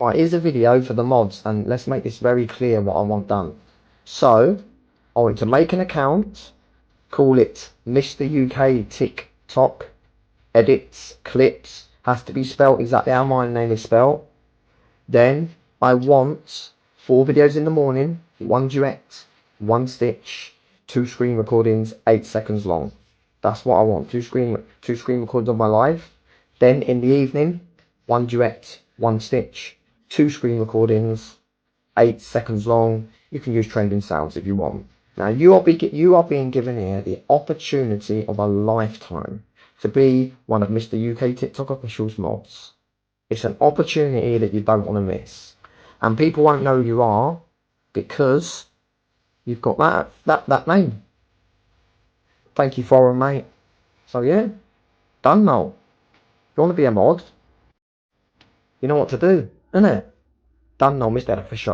Right, here's a video for the mods, and let's make this very clear what I want done. So, I want to make an account, call it Mr. UK TikTok, edits, clips, has to be spelt exactly how my name is spelt. Then, I want 4 videos in the morning, 1 duet, 1 stitch, 2 screen recordings, 8 seconds long. That's what I want, 2 screen recordings of my life. Then in the evening, 1 duet, 1 stitch, 2 screen recordings, 8 seconds long. You can use trending sounds if you want. Now you are being given here the opportunity of a lifetime to be one of Mr. UK TikTok Official's mods. It's an opportunity that you don't want to miss. And people won't know who you are because you've got that name. Thank you, foreign mate. So yeah, done now. If you want to be a mod, you know what to do, innit? Done now, Mr. Official.